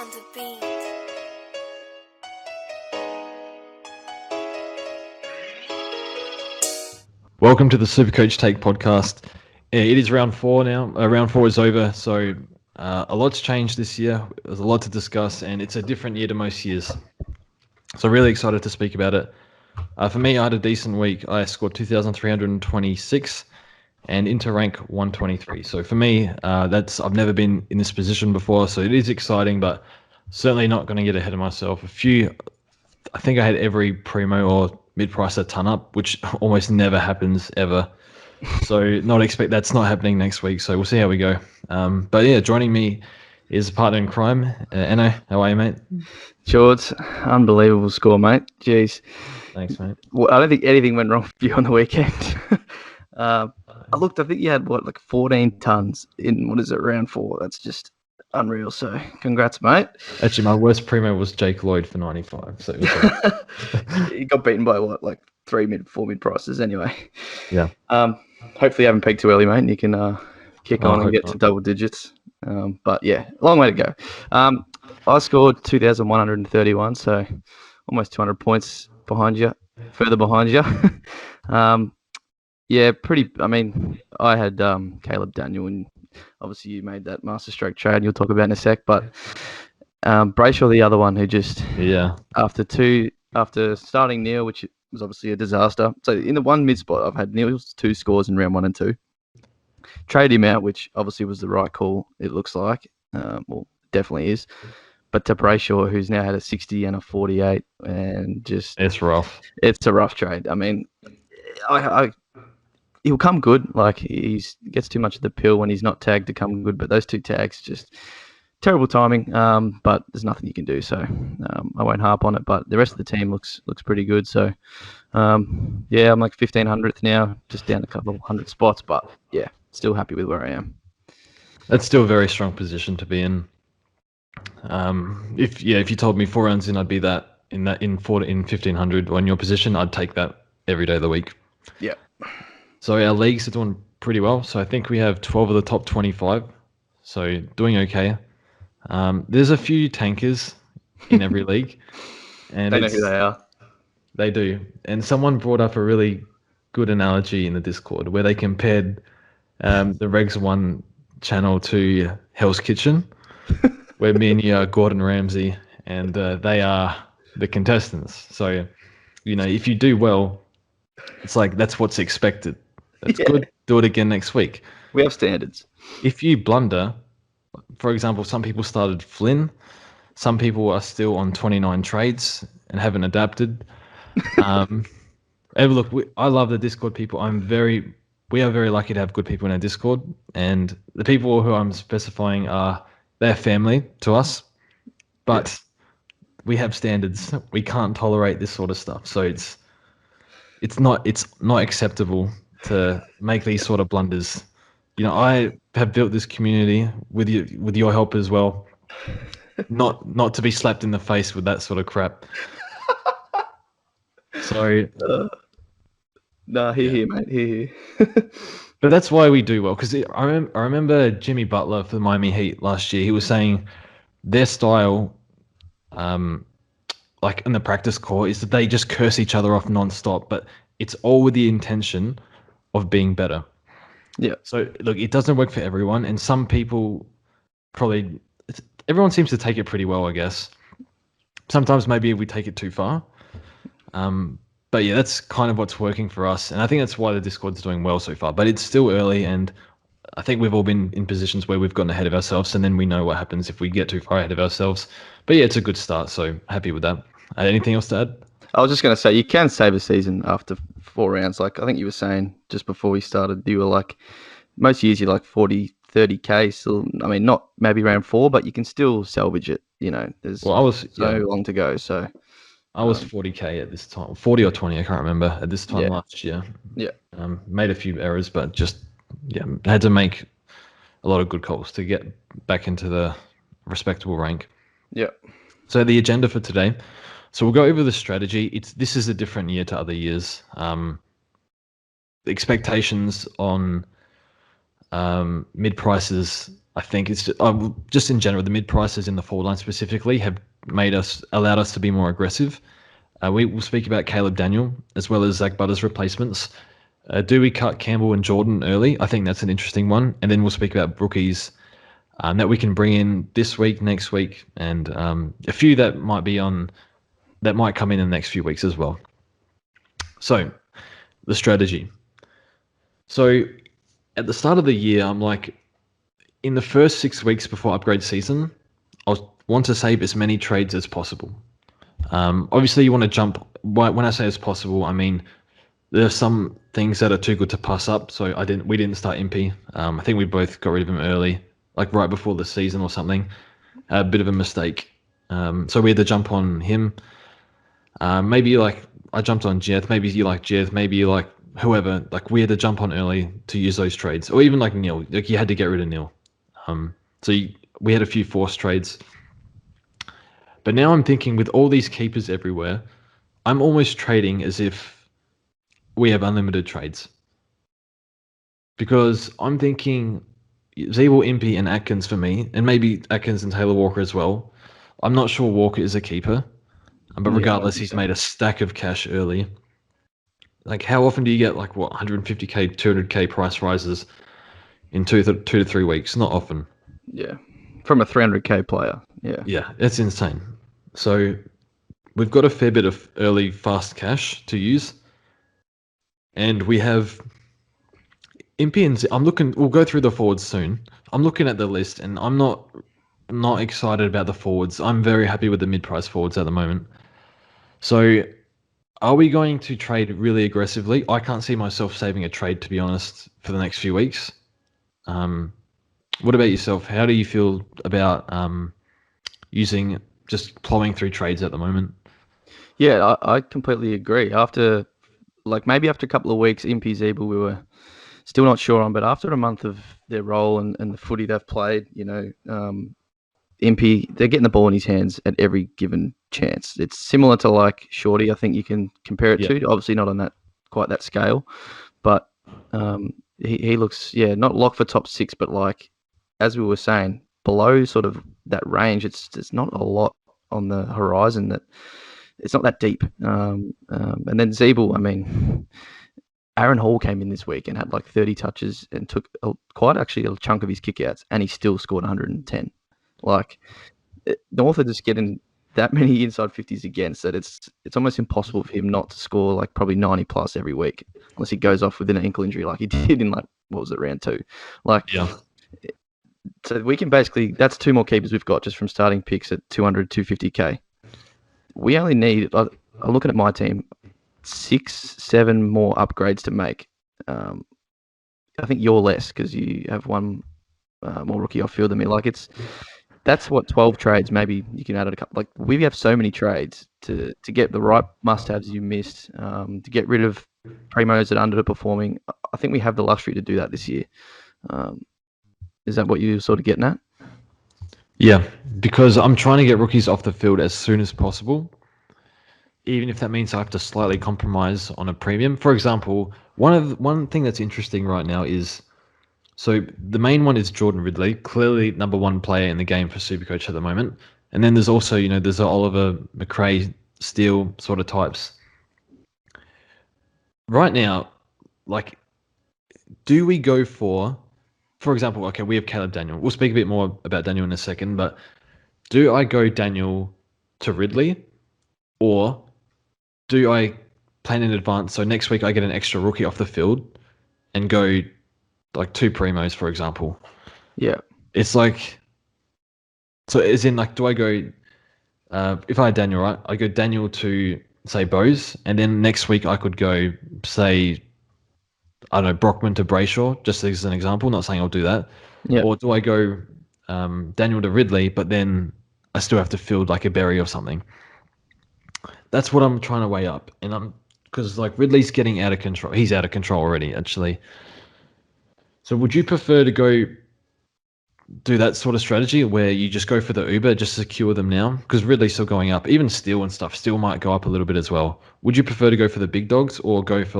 on the beat. Welcome to the Supercoach Take podcast. It is round 4 now. Round 4 is over, so a lot's changed this year. There's a lot to discuss, and it's a different year to most years. So really excited to speak about it. For me, I had a decent week. I scored 2,326 and into rank 123. So for me, I've never been in this position before, so it is exciting, but certainly not going to get ahead of myself. I think I had every primo or mid-price a ton up, which almost never happens ever. So that's not happening next week. So we'll see how we go. But yeah, joining me is a partner in crime, Enno. How are you, mate? George, unbelievable score, mate. Jeez. Thanks, mate. Well, I don't think anything went wrong for you on the weekend. I think you had, 14 tons in, round 4. That's just unreal. So congrats, mate. Actually, my worst primo was Jake Lloyd for 95. So it was You got beaten by 4 mid prices anyway. Yeah. Hopefully you haven't peaked too early, mate, and you can kick on and get to double digits. But yeah, long way to go. I scored 2,131, so almost 200 points further behind you. Yeah, I had Caleb Daniel, and obviously you made that master stroke trade you'll talk about in a sec, but Brayshaw, the other one who just after starting Neil, which was obviously a disaster. So in the one mid spot, I've had Neil's 2 scores in round 1 and 2. Trade him out, which obviously was the right call, it looks like. Well, definitely is. But to Brayshaw, who's now had a 60 and a 48, and just... It's rough. It's a rough trade. I mean, he'll come good. He gets too much of the pill when he's not tagged to come good. But those 2 tags, just terrible timing. But there's nothing you can do. So I won't harp on it. But the rest of the team looks pretty good. So yeah, I'm 1,500th now, just down a couple of 100 spots. But yeah, still happy with where I am. That's still a very strong position to be in. If you told me 4 rounds in, I'd be in 1,500 on your position, I'd take that every day of the week. Yeah. So our leagues are doing pretty well. So I think we have 12 of the top 25. So doing okay. There's a few tankers in every league. And They know who they are. They do. And someone brought up a really good analogy in the Discord where they compared the Regs 1 channel to Hell's Kitchen, where me and you are Gordon Ramsay, and they are the contestants. So, if you do well, it's that's what's expected. That's good. Do it again next week. We have standards. If you blunder, for example, some people started Flynn. Some people are still on 29 trades and haven't adapted. And look, I love the Discord people. We are very lucky to have good people in our Discord, and the people who I'm specifying they're family to us, but we have standards. We can't tolerate this sort of stuff. So it's not acceptable to make these sort of blunders. I have built this community with your help as well. Not to be slapped in the face with that sort of crap. So Here, mate. Here. But that's why we do well, because I remember Jimmy Butler for the Miami Heat last year. He was saying their style, in the practice court, is that they just curse each other off nonstop, but it's all with the intention of being better. Yeah. So look, it doesn't work for everyone, and some people everyone seems to take it pretty well, I guess. Sometimes maybe we take it too far. But yeah, that's kind of what's working for us. And I think that's why the Discord's doing well so far. But it's still early, and I think we've all been in positions where we've gotten ahead of ourselves, and then we know what happens if we get too far ahead of ourselves. But yeah, it's a good start, so happy with that. Anything else to add? I was just going to say, you can save a season after 4 rounds. I think you were saying just before we started, you were most years you're 40, 30K. Still, not maybe round 4, but you can still salvage it. There's so long to go, so... I was 40K at this time, 40 or 20, I can't remember, at this time last year. Yeah. Made a few errors, but had to make a lot of good calls to get back into the respectable rank. Yeah. So the agenda for today. So we'll go over the strategy. This is a different year to other years. The expectations on mid prices I think it's just in general, the mid prices in the forward line specifically have allowed us to be more aggressive. We will speak about Caleb Daniel as well as Zach Butter's replacements. Do we cut Campbell and Jordan early? I think that's an interesting one. And then we'll speak about rookies that we can bring in this week, next week, and a few that might come in the next few weeks as well. So, the strategy. So, at the start of the year, I'm like, in the first 6 weeks before upgrade season, I want to save as many trades as possible. Obviously, you want to jump. When I say as possible, I mean there are some things that are too good to pass up. So we didn't start Impy. I think we both got rid of him early, like right before the season or something. A bit of a mistake. So we had to jump on him. Maybe like I jumped on Jeth. Maybe you like Jeth. Maybe you like whoever. Like we had to jump on early to use those trades, or even like Neil. Like you had to get rid of Neil. We had a few forced trades. But now I'm thinking with all these keepers everywhere, I'm almost trading as if we have unlimited trades. Because I'm thinking Zeeble, Impey, and Atkins for me, and maybe Atkins and Taylor Walker as well. I'm not sure Walker is a keeper, but regardless, he's made a stack of cash early. Like, how often do you get 150k, 200k price rises in 2 to 3 weeks? Not often. Yeah, from a 300k player. Yeah, it's insane. So we've got a fair bit of early fast cash to use, and we have Impey and I'm looking. We'll go through the forwards soon. I'm looking at the list, and I'm not excited about the forwards. I'm very happy with the mid-price forwards at the moment. So, are we going to trade really aggressively? I can't see myself saving a trade, to be honest, for the next few weeks. What about yourself? How do you feel about using just plowing through trades at the moment? Yeah, I completely agree. Maybe after a couple of weeks, Impey Zeeble, we were still not sure on, but after a month of their role and the footy they've played, Impey, they're getting the ball in his hands at every given chance. It's similar to like Shorty, I think you can compare it to. Obviously not on quite that scale, but he looks, not locked for top 6, but like, as we were saying, below sort of that range, it's not a lot on the horizon, that it's not that deep. And then Zeeble, I mean, Aaron Hall came in this week and had like 30 touches and took quite actually a chunk of his kickouts, and he still scored 110. Like, North are just getting that many inside 50s against that it's almost impossible for him not to score like probably 90 plus every week, unless he goes off with an ankle injury like he did in round 2. So we can basically, that's 2 more keepers we've got just from starting picks at 200, 250k. We only need, I'm looking at my team, 6, 7 more upgrades to make. I think you're less because you have one more rookie off field than me. That's what 12 trades. Maybe you can add a couple. Like, we have so many trades to get the right must-haves you missed, to get rid of primos that are underperforming. I think we have the luxury to do that this year. Is that what you're sort of getting at? Yeah, because I'm trying to get rookies off the field as soon as possible, even if that means I have to slightly compromise on a premium. For example, one thing that's interesting right now is, so the main one is Jordan Ridley, clearly number 1 player in the game for Supercoach at the moment. And then there's also, there's the Oliver, McRae, Steele sort of types. Right now, do we go for example, okay, we have Caleb Daniel. We'll speak a bit more about Daniel in a second, but do I go Daniel to Ridley, or do I plan in advance? So next week I get an extra rookie off the field and go like 2 primos, for example. Yeah. It's like, so as in do I go, if I had Daniel, right, I go Daniel to say Bose, and then next week I could go say, I don't know, Brockman to Brayshaw, just as an example, not saying I'll do that. Yeah. Or do I go Daniel to Ridley, but then I still have to field like a Berry or something? That's what I'm trying to weigh up. And because Ridley's getting out of control. He's out of control already, actually. So would you prefer to go do that sort of strategy where you just go for the Uber, just secure them now? Because Ridley's still going up. Even Steele and stuff still might go up a little bit as well. Would you prefer to go for the big dogs or go for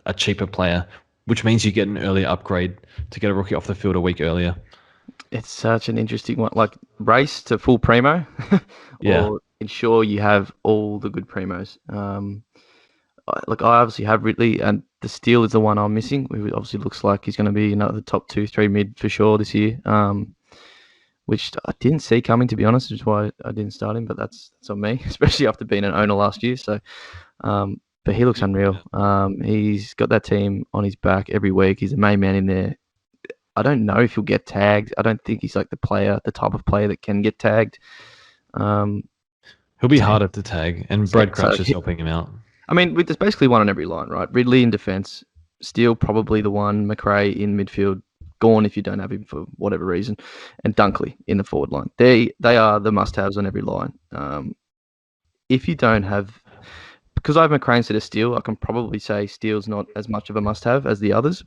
a cheaper player, which means you get an earlier upgrade to get a rookie off the field a week earlier? It's such an interesting one. Like race to full primo, Yeah. or ensure you have all the good primos. Like I obviously have Ridley, and the steal is the one I'm missing. It obviously looks like he's going to be another top 2, 3 mid for sure this year. Which I didn't see coming, to be honest, which is why I didn't start him. But that's on me, especially after being an owner last year. So, but he looks unreal. He's got that team on his back every week. He's the main man in there. I don't know if he'll get tagged. I don't think he's like the type of player that can get tagged. He'll be So, harder to tag, and Brad Crouch is helping him out. I mean, there's basically one on every line, right? Ridley in defence, Steele probably the one, McRae in midfield, Gorn if you don't have him for whatever reason, and Dunkley in the forward line. They are the must-haves on every line. If you don't have, because I have McRae instead of Steele, I can probably say Steele's not as much of a must-have as the others.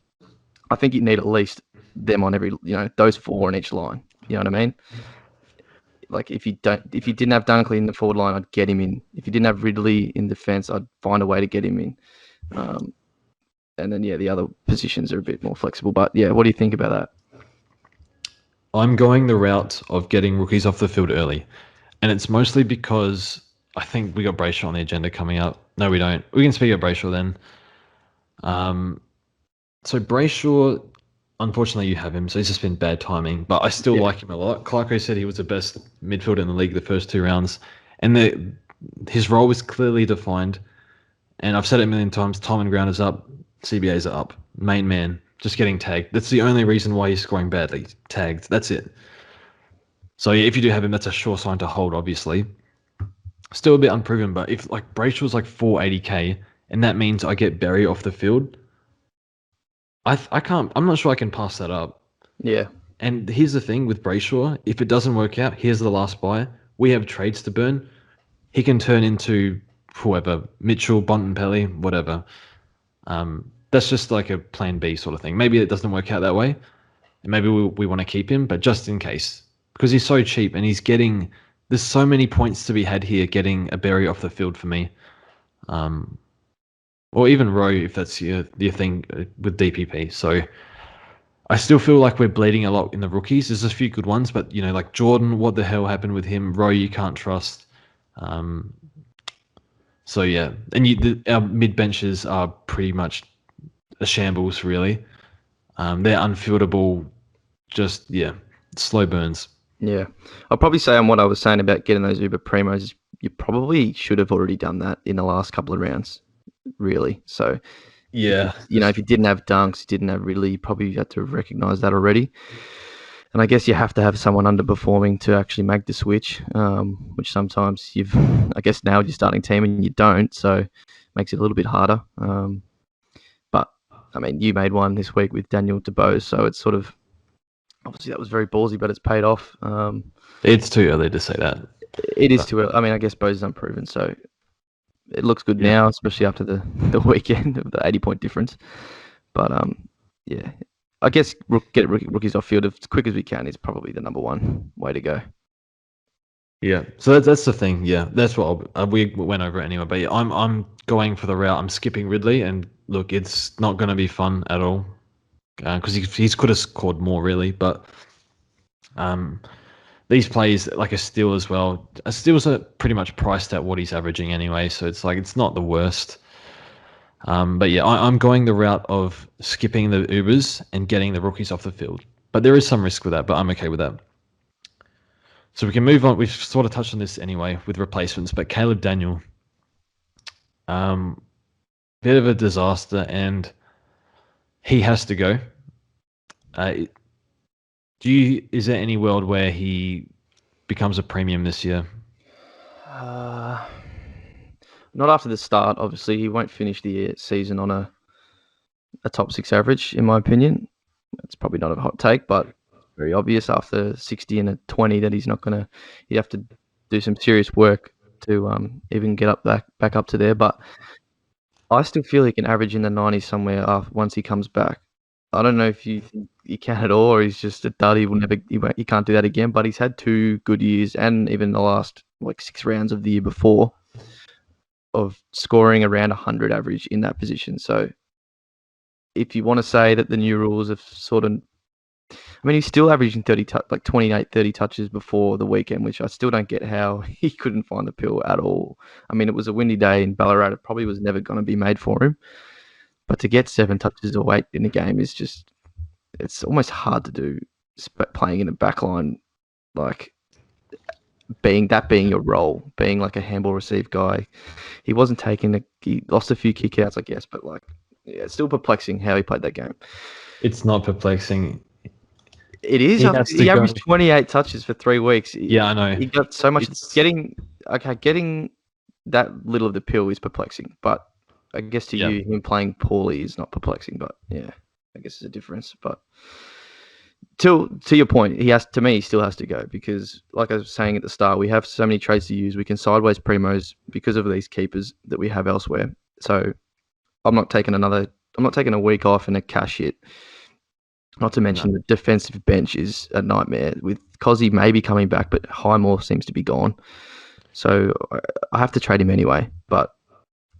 I think you need at least them on every, those 4 on each line. You know what I mean? Like if you didn't have Dunkley in the forward line, I'd get him in. If you didn't have Ridley in defence, I'd find a way to get him in. And then the other positions are a bit more flexible. But yeah, what do you think about that? I'm going the route of getting rookies off the field early, and it's mostly because I think we got Brayshaw on the agenda coming up. No, we don't. We can speak of Brayshaw then. So Brayshaw, unfortunately, you have him, so he's just been bad timing. But I still like him a lot. Clarko said he was the best midfielder in the league the first 2 rounds, and his role was clearly defined. And I've said it a million times: time and ground is up, CBAs are up. Main man, just getting tagged. That's the only reason why he's scoring badly. Tagged. That's it. So yeah, if you do have him, that's a sure sign to hold. Obviously, still a bit unproven. But if like Brayshaw's like 480k, and that means I get Berry off the field, I can't. I'm not sure I can pass that up. Yeah. And here's the thing with Brayshaw: if it doesn't work out, here's the last buy. We have trades to burn. He can turn into whoever, Mitchell, Bontempelli, whatever. That's just like a plan B sort of thing. Maybe it doesn't work out that way, and maybe we want to keep him, but just in case, because he's so cheap and he's getting. There's so many points to be had here getting a Berry off the field for me, or even Rowe if that's your thing with DPP. So I still feel like we're bleeding a lot in the rookies. There's a few good ones, but like Jordan, what the hell happened with him? Rowe, you can't trust. So yeah, and our mid benches are pretty much a shambles, really. They're unfieldable, just slow burns. Yeah. I'll probably say on what I was saying about getting those Uber Primos, you probably should have already done that in the last couple of rounds, really. So, Yeah, if you didn't have Dunks, you didn't have Ridley, you probably had to recognise that already. And I guess you have to have someone underperforming to actually make the switch, which sometimes I guess now you're starting team and you don't, so it makes it a little bit harder. But, I mean, you made one this week with Daniel DeBose, so it's sort of, obviously that was very ballsy, but it's paid off. it's too early to say that. It is too early. I mean, I guess Bose is unproven, so it looks good now, especially after the weekend of the 80-point difference. But, yeah. I guess get rookies off field as quick as we can is probably the number one way to go. Yeah, so that's the thing. Yeah, that's what we went over it anyway. But yeah, I'm going for the route. I'm skipping Ridley, and look, it's not going to be fun at all because he could have scored more really. But these plays like a steal as well. A steals are pretty much priced at what he's averaging anyway, so it's like it's not the worst. But yeah, I'm going the route of skipping the Ubers and getting the rookies off the field. But there is some risk with that, but I'm okay with that. So we can move on. We've sort of touched on this anyway with replacements, but Caleb Daniel, bit of a disaster, and he has to go. Is there any world where he becomes a premium this year? Not after the start, obviously. He won't finish the season on a top 6 average, in my opinion. It's probably not a hot take, but very obvious after 60 and a 20 that he's not going to. You have to do some serious work to even get back up to there. But I still feel he can average in the 90s somewhere once he comes back. I don't know if you think he can at all, or he's just a dud. He can't do that again. But he's had 2 good years, and even the last 6 rounds of the year before, of scoring around 100 average in that position. So if you want to say that the new rules have sort of I mean, he's still averaging 28, 30 touches before the weekend, which I still don't get how he couldn't find the pill at all. I mean, it was a windy day in Ballarat. It probably was never going to be made for him. But to get 7 touches or 8 in a game is just, it's almost hard to do playing in a backline, like being your role, being like a handball receive guy. He wasn't he lost a few kickouts, I guess, but like, yeah, it's still perplexing how he played that game. It's not perplexing. It is. He averaged 28 touches for 3 weeks. Yeah, I know. He got so much. Getting that little of the pill is perplexing, but I guess to you, him playing poorly is not perplexing. But yeah, I guess there's a difference. But to your point, he still has to go because, like I was saying at the start, we have so many trades to use. We can sideways primos because of these keepers that we have elsewhere. So I'm not taking a week off and a cash hit. Not to mention the defensive bench is a nightmare with Cozzy maybe coming back, but Highmore seems to be gone. So I have to trade him anyway. But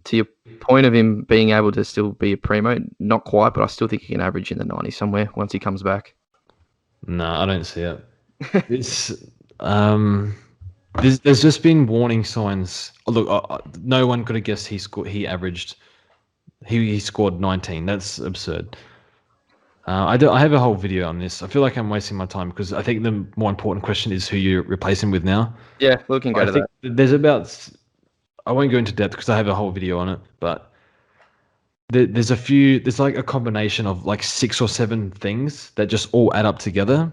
to your point of him being able to still be a primo, not quite, but I still think he can average in the 90s somewhere once he comes back. No, I don't see it. It's there's just been warning signs. Oh, look, no one could have guessed he scored 19. That's absurd. I have a whole video on this. I feel like I'm wasting my time because I think the more important question is who you replace him with now. Yeah, we can go to that. I won't go into depth because I have a whole video on it, but there's like a combination of like 6 or 7 things that just all add up together.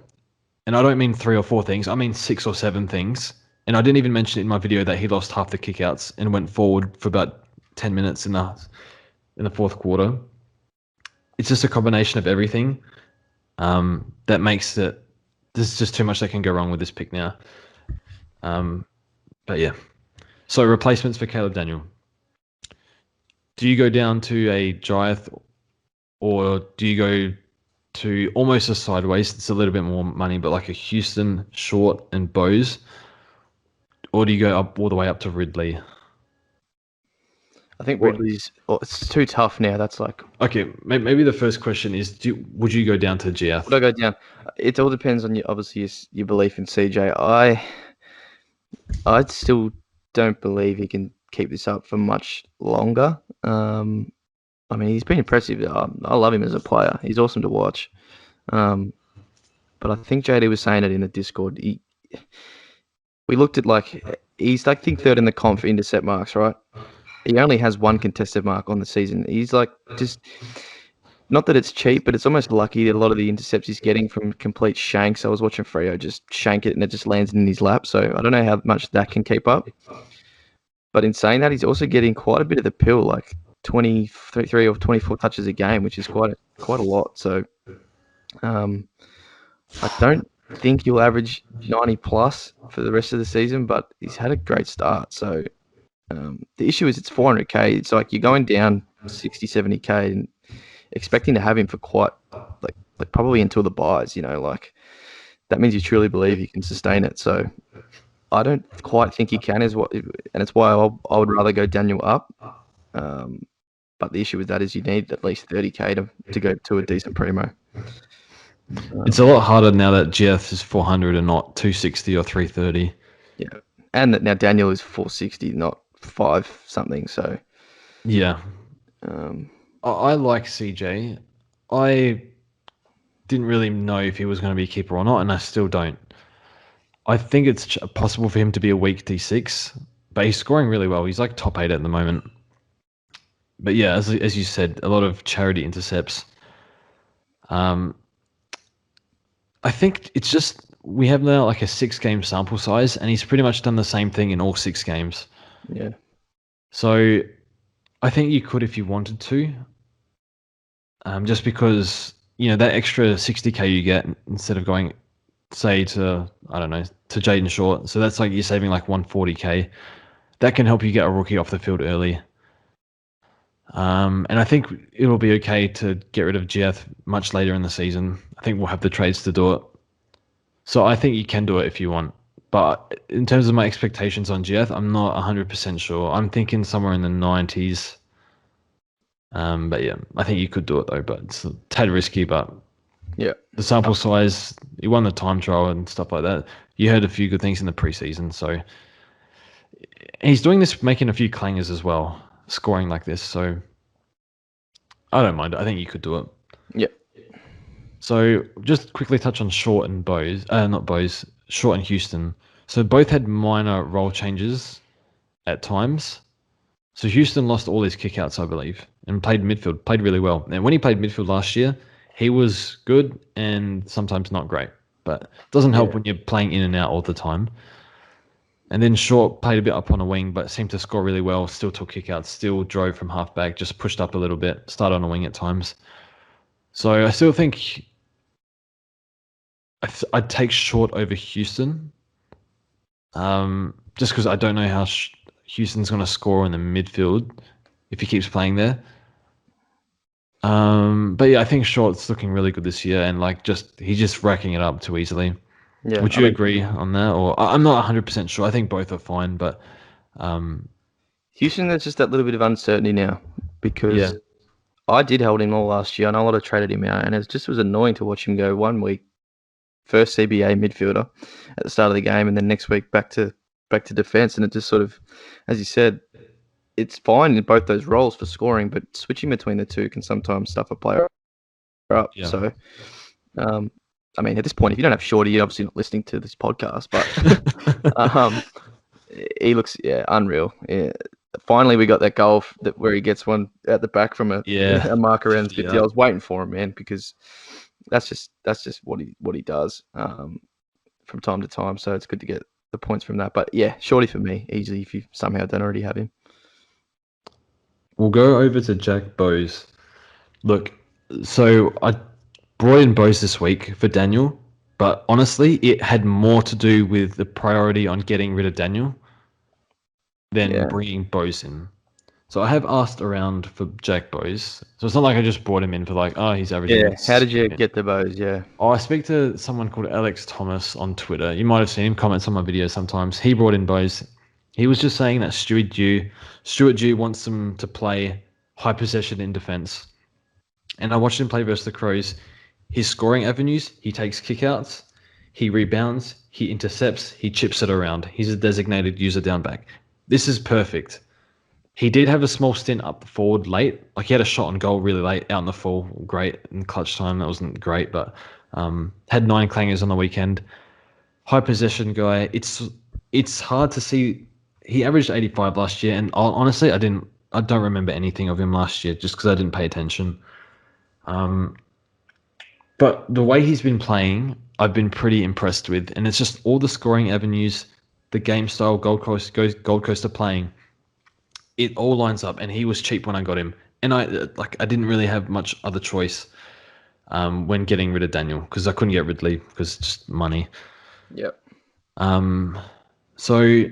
And I don't mean 3 or 4 things. I mean 6 or 7 things. And I didn't even mention in my video that he lost half the kickouts and went forward for about 10 minutes in the fourth quarter. It's just a combination of everything that makes it. There's just too much that can go wrong with this pick now. But yeah. So replacements for Caleb Daniel. Do you go down to a Giath or do you go to almost a sideways? It's a little bit more money, but like a Houston, Short, and Bose? Or do you go up all the way up to Ridley? I think Ridley's. It's too tough now. That's like. Okay, maybe the first question is: would you go down to Giath? Would I go down? It all depends on your belief in CJ. I still don't believe he can keep this up for much longer. I mean, he's been impressive. I love him as a player. He's awesome to watch. But I think JD was saying it in the Discord. We looked at he's I think 3rd in the comp for intercept marks, right? He only has 1 contested mark on the season. He's just not that it's cheap, but it's almost lucky that a lot of the intercepts he's getting from complete shanks. I was watching Freo just shank it and it just lands in his lap. So I don't know how much that can keep up. But in saying that, he's also getting quite a bit of the pill, like 23 or 24 touches a game, which is quite a lot. So I don't think he'll average 90 plus for the rest of the season, but he's had a great start. So the issue is it's 400k. It's like you're going down 60, 70k and expecting to have him for quite like probably until the buys. That means you truly believe he can sustain it. So I don't quite think he can, and it's why I would rather go Daniel up. But the issue with that is you need at least 30k to go to a decent primo. It's a lot harder now that GF is 400 and not 260 or 330. Yeah, and that now Daniel is 460, not 5 something. So yeah, I like CJ. I didn't really know if he was going to be a keeper or not, and I still don't. I think it's possible for him to be a weak D6, but he's scoring really well. He's like top 8 at the moment. But yeah, as you said, a lot of charity intercepts. I think it's just we have now like a 6-game sample size, and he's pretty much done the same thing in all 6 games. Yeah. So I think you could if you wanted to, just because that extra 60k you get instead of going, say to Jaden Short. So that's like you're saving like 140k. That can help you get a rookie off the field early. And I think it'll be okay to get rid of GF much later in the season. I think we'll have the trades to do it. So I think you can do it if you want. But in terms of my expectations on GF, I'm not 100% sure. I'm thinking somewhere in the 90s. But yeah, I think you could do it though. But it's a tad risky, but Yeah. The sample size, he won the time trial and stuff like that. You heard a few good things in the preseason, so he's doing this, making a few clangers as well, scoring like this. So I don't mind. I think you could do it. Yeah. So just quickly touch on Short and Bose, not Bose, Short and Houston. So both had minor role changes at times. So Houston lost all his kickouts, I believe, and played midfield, played really well. And when he played midfield last year, he was good and sometimes not great. But it doesn't help when you're playing in and out all the time. And then Short played a bit up on a wing, but seemed to score really well, still took kickouts, still drove from halfback, just pushed up a little bit, started on a wing at times. So I still think I'd take Short over Houston, just because I don't know how Houston's going to score in the midfield if he keeps playing there. But yeah, I think Short's looking really good this year, and he's just racking it up too easily. Yeah. Would you agree on that? Or I'm not 100% sure. I think both are fine, but Houston, there's just that little bit of uncertainty now because I did hold him all last year. I know a lot of traded him out, and it just was annoying to watch him go 1 week first CBA midfielder at the start of the game, and then next week back to defense, and it just sort of, as you said, it's fine in both those roles for scoring, but switching between the two can sometimes stuff a player up. Yeah. So, I mean, at this point, if you don't have Shorty, you're obviously not listening to this podcast, but he looks unreal. Yeah. Finally, we got that goal where he gets one at the back from a marker around 50. I was waiting for him, man, because that's just what he does from time to time. So it's good to get the points from that. But yeah, Shorty for me, easily, if you somehow don't already have him. We'll go over to Jack Bose. Look, so I brought in Bose this week for Daniel, but honestly, it had more to do with the priority on getting rid of Daniel than bringing Bose in. So I have asked around for Jack Bose. So it's not like I just brought him in for he's averaging. Yeah, how did you get the Bose? Yeah. Oh, I speak to someone called Alex Thomas on Twitter. You might have seen him comments on my videos sometimes. He brought in Bose. He was just saying that Stuart Dew wants them to play high possession in defense. And I watched him play versus the Crows. His scoring avenues, he takes kickouts, he rebounds, he intercepts, he chips it around. He's a designated user down back. This is perfect. He did have a small stint up the forward late. He had a shot on goal really late, out in the full, great. In clutch time, that wasn't great, but had 9 clangers on the weekend. High possession guy. It's hard to see. He averaged 85 last year, and honestly, I don't remember anything of him last year just because I didn't pay attention. But the way he's been playing, I've been pretty impressed with, and it's just all the scoring avenues, the game style Gold Coast are playing. It all lines up, and he was cheap when I got him, and I didn't really have much other choice when getting rid of Daniel because I couldn't get Ridley because it's just money. Yep. So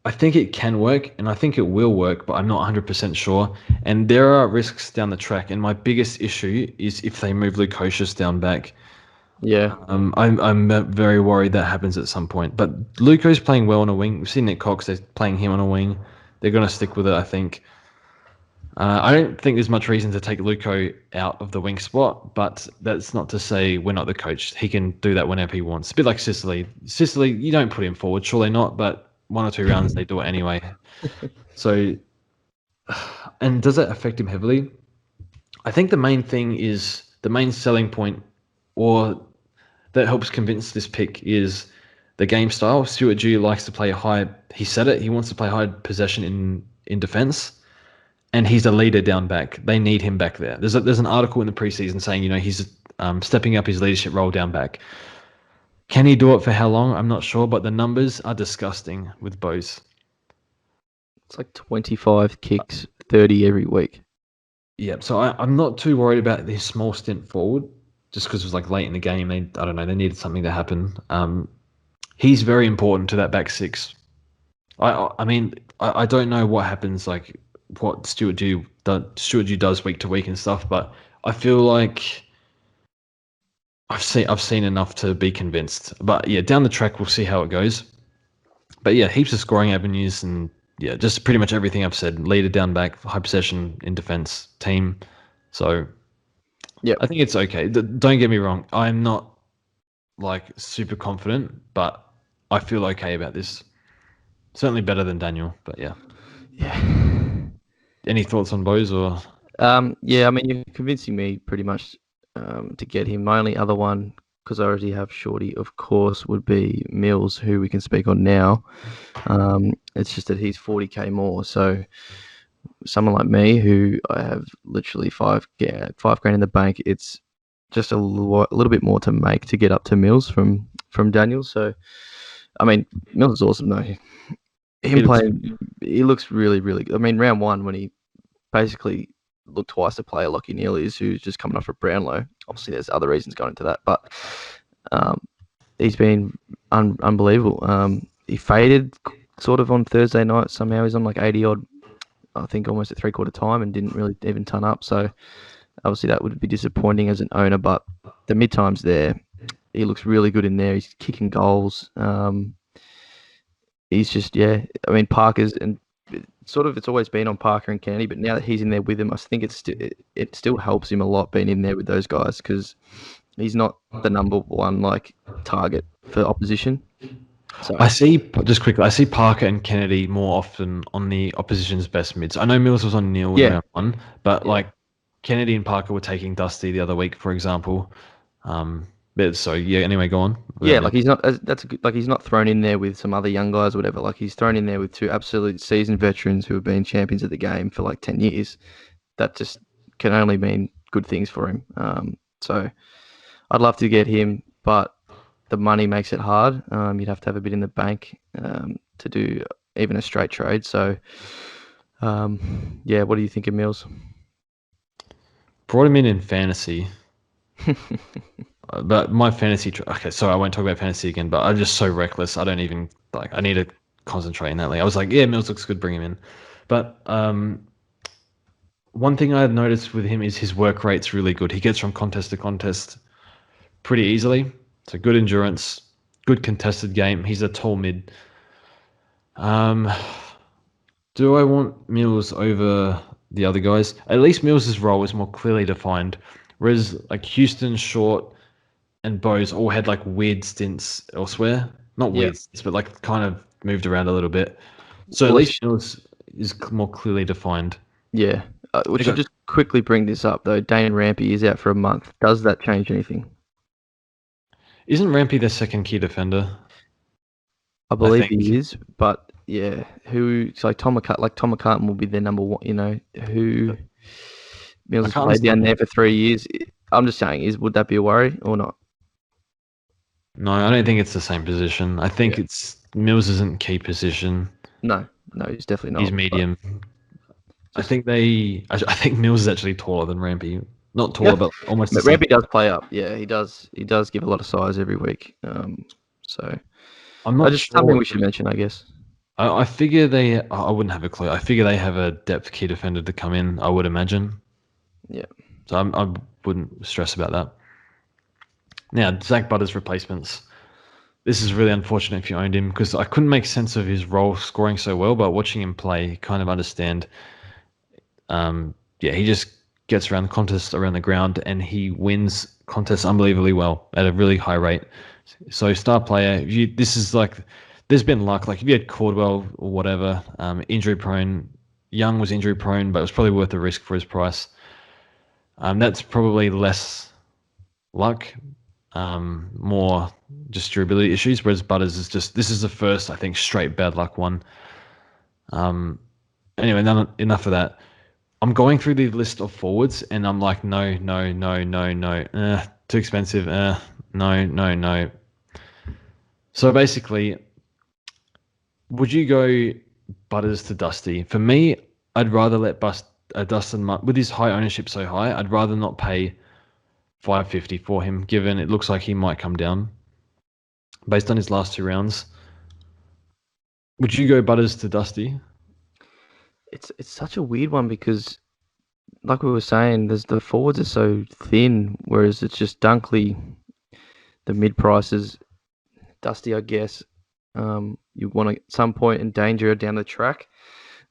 I think it can work, and I think it will work, but I'm not 100% sure. And there are risks down the track, and my biggest issue is if they move Lukosius down back. Yeah. I'm very worried that happens at some point. But Luko's playing well on a wing. We've seen Nick Cox, they're playing him on a wing. They're going to stick with it, I think. I don't think there's much reason to take Luko out of the wing spot, but that's not to say we're not the coach. He can do that whenever he wants. A bit like Sicily. Sicily, you don't put him forward, surely not, but 1 or 2 rounds they do it anyway. So, and does that affect him heavily? I think the main thing is, the main selling point, or that helps convince this pick, is the game style. Stuart Dew likes to play high. He said it. He wants to play high possession in defense, and he's a leader down back. They need him back there. There's an article in the preseason saying he's stepping up his leadership role down back. Can he do it for how long? I'm not sure, but the numbers are disgusting with Bose. It's like 25 kicks, 30 every week. Yeah, so I'm not too worried about this small stint forward, just because it was late in the game. I don't know, they needed something to happen. He's very important to that back six. I mean, I don't know what happens, what Stuart Dew does week to week and stuff, but I feel like I've seen enough to be convinced. But yeah, down the track we'll see how it goes. But yeah, heaps of scoring avenues, and yeah, just pretty much everything I've said. Leader down back, high possession in defense, team. So Yep. I think it's okay. Don't get me wrong. I'm not like super confident, but I feel okay about this. Certainly better than Daniel, but yeah. Yeah. Any thoughts on Bose or? Yeah, I mean, you're convincing me pretty much to get him. My only other one, because I already have Shorty, of course, would be Mills, who we can speak on now. It's just that he's 40k more. So someone like me, who I have literally $5 grand in the bank, it's just a little bit more to make to get up to Mills from Daniel. So I mean, Mills is awesome though. He Him looks playing, he looks really, really good. I mean, round one when he basically looked twice the player Lockie Neal is, who's just coming off a Brownlow. Obviously, there's other reasons going into that, but um, he's been unbelievable. He faded sort of on Thursday night. Somehow he's on like 80 odd, I think almost at 3/4 time, and didn't really even turn up. So obviously that would be disappointing as an owner, but the mid times there, he looks really good in there. He's kicking goals. He's just, yeah. I mean, Parker's and sort of it's always been on Parker and Kennedy, but now that he's in there with him, I think it still helps him a lot being in there with those guys because he's not the number one like target for opposition. So I see, just quickly, I see Parker and Kennedy more often on the opposition's best mids. I know Mills was on Neil in yeah, round one, but yeah, like Kennedy and Parker were taking Dusty the other week, for example. But so yeah, anyway, go on. yeah. Like he's not that's a good, like he's not thrown in there with some other young guys or whatever. Like he's thrown in there with two absolute seasoned veterans who have been champions of the game for like 10 years. That just can only mean good things for him. So I'd love to get him, but the money makes it hard. You'd have to have a bit in the bank to do even a straight trade. So, yeah, what do you think of Mills? Brought him in fantasy. But my fantasy, okay, sorry, I won't talk about fantasy again, but I'm just so reckless. I don't even, like, I need to concentrate in that league. I was like, yeah, Mills looks good, bring him in. But one thing I've noticed with him is his work rate's really good. He gets from contest to contest pretty easily. So good endurance, good contested game. He's a tall mid. Do I want Mills over the other guys? At least Mills' role is more clearly defined. Whereas like Houston, Short, and Bose all had like weird stints elsewhere. Not Yeah. weird stints, but like kind of moved around a little bit. So at Well, least Mills is more clearly defined. yeah. We They should got, just quickly bring this up, though. Dane Rampy is out for a month. Does that change anything? isn't Rampy their second key defender? I I believe think. he is, but yeah, who? So like Tom McCartan will be their number one. You know who? Mills has McCartan's played down not. there for 3 years. I'm just saying, would that be a worry or not? No, I don't think it's the same position. I think Yeah. it's Mills isn't key position. No, he's definitely He's not. But medium. I just think I think Mills is actually taller than Rampy. Not yeah, taller, but almost the but same. Rampy does play up. Yeah, he does. He does give a lot of size every week. So I'm that's not just something sure. we should mention, I guess. I figure they. I wouldn't have a clue. I figure they have a depth key defender to come in. I would imagine. Yeah. So I wouldn't stress about that. Now, Zach Butter's replacements. This is really unfortunate if you owned him because I couldn't make sense of his role scoring so well, but watching him play, kind of understand. Yeah, he just gets around the contest, around the ground, and he wins contests unbelievably well at a really high rate. So star player, this is like, there's been luck. Like if you had Cordwell or whatever, injury prone. Young was injury prone, but it was probably worth the risk for his price. That's probably less luck, more just durability issues. Whereas Butters is just, this is the first, I think, straight bad luck one. Anyway, enough of that. I'm going through the list of forwards and I'm like, no, no, no, no, no. Too expensive. No, no, no. So basically, would you go Butters to Dusty? For me, I'd rather let Dustin with his high ownership so high, I'd rather not pay $550 for him, given it looks like he might come down based on his last two rounds. Would you go Butters to Dusty? It's such a weird one because, like we were saying, there's the forwards are so thin, whereas it's just Dunkley, the mid prices, Dusty, I guess. You want to at some point endanger down the track.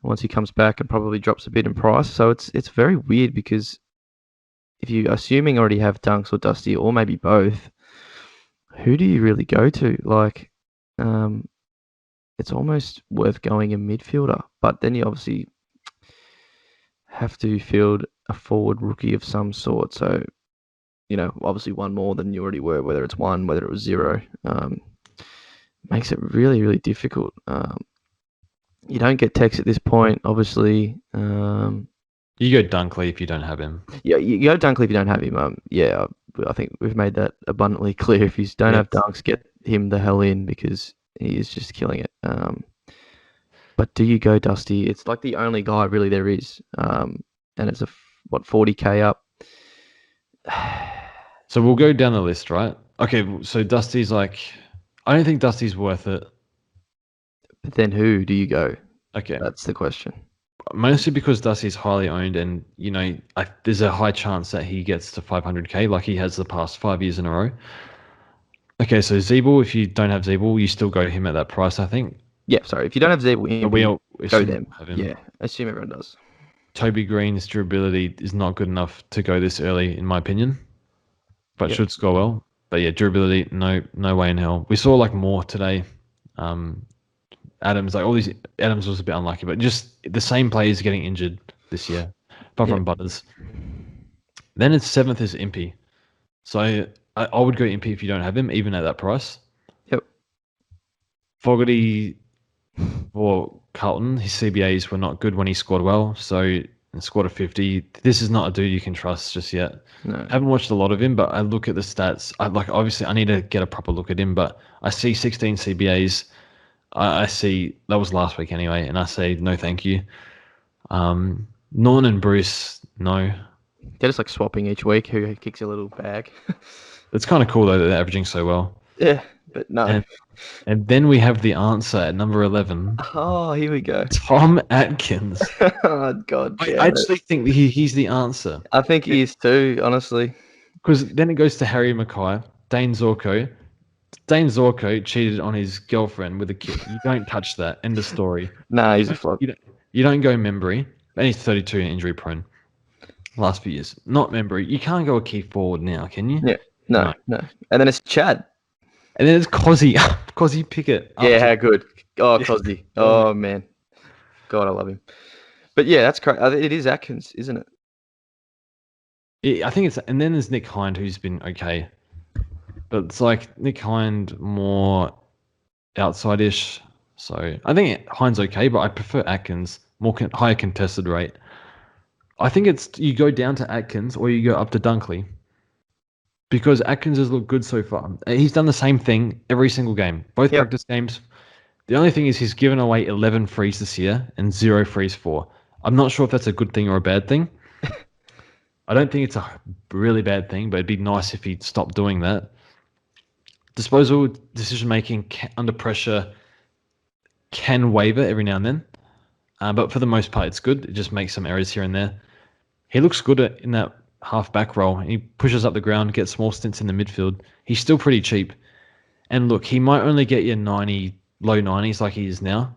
Once he comes back, and probably drops a bit in price. So it's very weird because if you assuming already have Dunks or Dusty or maybe both, who do you really go to? Like, it's almost worth going a midfielder, but then you obviously have to field a forward rookie of some sort. So, obviously one more than you already were, whether it's one, whether it was zero, makes it really, really difficult. You don't get Tex at this point, obviously. You go Dunkley if you don't have him. Yeah, you go Dunkley if you don't have him. Yeah, I think we've made that abundantly clear. If you don't have Dunks, get him the hell in because he is just killing it. But do you go Dusty? It's like the only guy really there is, and it's 40K up. So we'll go down the list, right? Okay, so Dusty's like, I don't think Dusty's worth it. But then who do you go? Okay, that's the question. Mostly because Dusty's highly owned, and there's a high chance that he gets to 500k, like he has the past 5 years in a row. Okay, so Zeeble, if you don't have Zeeble, you still go him at that price, I think. Yeah, sorry. If you don't have Zeeble, we go them. Have him. Yeah, I assume everyone does. Toby Green's durability is not good enough to go this early, in my opinion, but should score well. But yeah, durability, no way in hell. We saw like more today. Adams, like all these, Adams was a bit unlucky, but just the same players getting injured this year, apart from Butters. Then it's 7th is Impey. So I would go Impey if you don't have him, even at that price. Yep. Fogarty for Carlton, his CBAs were not good when he scored well, so scored a 50. This is not a dude you can trust just yet. No. I haven't watched a lot of him, but I look at the stats. Obviously I need to get a proper look at him, but I see 16 CBAs. I see that was last week anyway, and I say no, thank you. Norton and Bruce, no. They're just like swapping each week. Who kicks a little bag? It's kind of cool though that they're averaging so well. Yeah, but no. And then we have the answer at number 11. Oh, here we go. Tom Atkins. Oh God! I actually think he's the answer. I think he is too, honestly. Because then it goes to Harry Mackay, Dane Zorko. Dane Zorko cheated on his girlfriend with a kid. You don't touch that. End of story. Nah, he's a flop. You don't go Membry. And he's 32 and injury prone. Last few years. Not Membry. You can't go a key forward now, can you? Yeah. No. And then it's Chad. And then it's Cozzy. Cozzy Pickett. Yeah, how good. Oh, Cozzy. Oh, man. God, I love him. But yeah, that's correct. It is Atkins, isn't it? Yeah, I think it's... And then there's Nick Hind, who's been okay. But it's like Nick Hind more outside-ish. So I think Hind's okay, but I prefer Atkins. Higher contested rate. I think it's you go down to Atkins or you go up to Dunkley. Because Atkins has looked good so far. He's done the same thing every single game. Both practice games. The only thing is he's given away 11 frees this year and 0 frees for. I'm not sure if that's a good thing or a bad thing. I don't think it's a really bad thing, but it'd be nice if he'd stop doing that. Disposal, decision-making under pressure can waver every now and then. But for the most part, it's good. It just makes some errors here and there. He looks good in that half-back role. He pushes up the ground, gets small stints in the midfield. He's still pretty cheap. And look, he might only get you 90, low 90s like he is now.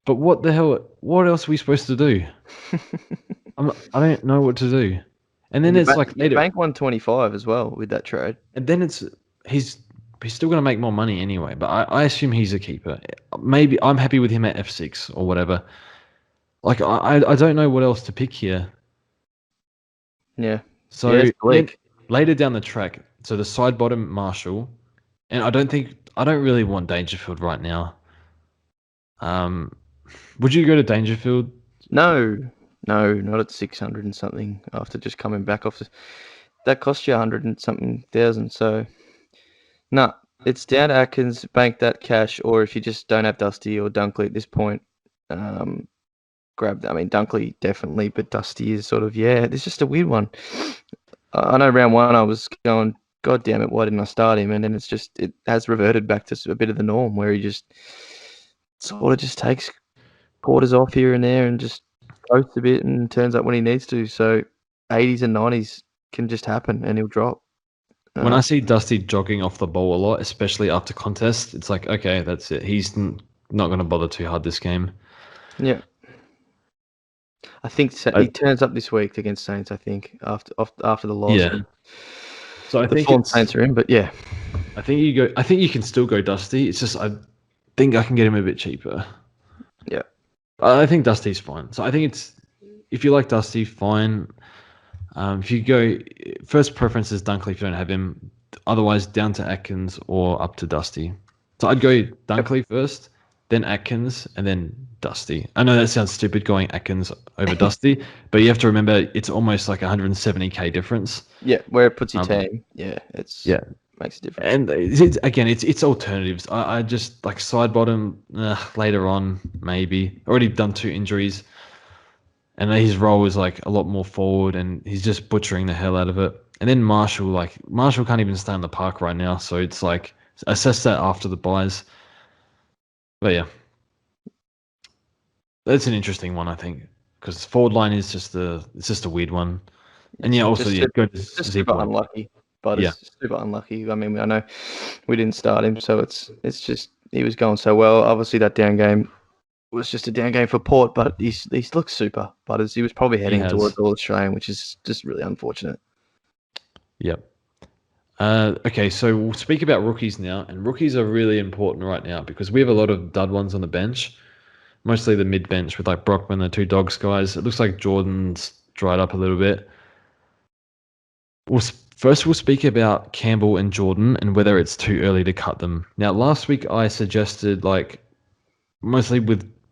But what the hell? What else are we supposed to do? I don't know what to do. And then it's like later. Bank 125 as well with that trade. And then he's still going to make more money anyway. But I assume he's a keeper. Maybe I'm happy with him at F6 or whatever. Like I don't know what else to pick here. Yeah. So later down the track, so the side bottom Marshall, and I don't really want Dangerfield right now. Would you go to Dangerfield? No, not at 600 and something after just coming back off. That cost you 100 and something thousand. So, no, it's down to Atkins, bank that cash, or if you just don't have Dusty or Dunkley at this point, grab that. I mean, Dunkley definitely, but Dusty is sort of, it's just a weird one. I know round one I was going, God damn it, why didn't I start him? And then it has reverted back to a bit of the norm where he just sort of just takes quarters off here and there and just coasts a bit and turns up when he needs to. So 80s and 90s can just happen and he'll drop. When I see Dusty jogging off the ball a lot, especially after contests, it's like, okay, that's it. He's not going to bother too hard this game. Yeah. I think he turns up this week against Saints. I think after the loss. Yeah. So I The think form Saints are in, but yeah. I think you can still go Dusty. It's just I think I can get him a bit cheaper. Yeah. I think Dusty's fine. So I think if you like Dusty, fine. If you go first preference is Dunkley if you don't have him. Otherwise, down to Atkins or up to Dusty. So I'd go Dunkley first, then Atkins, and then Dusty. I know that sounds stupid going Atkins over Dusty, but you have to remember it's almost like 170k difference. Yeah, where it puts your team. Yeah, makes a difference. And again, it's alternatives. I just like side bottom later on maybe. Already done 2 injuries, and his role is like a lot more forward, and he's just butchering the hell out of it. And then Marshall can't even stay in the park right now, so it's like assess that after the buys. But yeah, that's an interesting one I think because forward line is just a weird one. And yeah, also go to super unlucky. But it's super unlucky. I mean, I know we didn't start him, so it's just he was going so well. Obviously, that down game was just a down game for Port, but he's looked super. But he was probably heading towards All Australian, which is just really unfortunate. Yep. Okay, so we'll speak about rookies now, and rookies are really important right now because we have a lot of dud ones on the bench, mostly the mid bench with like Brockman, the 2 Dogs guys. It looks like Jordan's dried up a little bit. First, we'll speak about Campbell and Jordan and whether it's too early to cut them. Now, last week I suggested mostly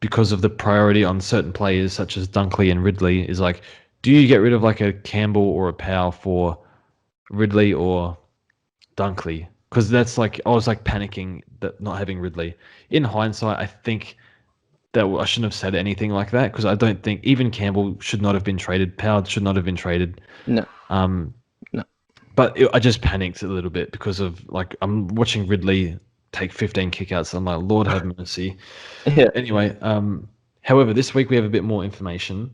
because of the priority on certain players such as Dunkley and Ridley is like, do you get rid of like a Campbell or a Powell for Ridley or Dunkley? Because that's like I was like panicking that not having Ridley. In hindsight, I think that I shouldn't have said anything like that because I don't think even Campbell should not have been traded. Powell should not have been traded. No. No. But I just panicked a little bit because of like I'm watching Ridley take 15 kickouts. I'm like, Lord have mercy. Yeah. Anyway, however, this week we have a bit more information.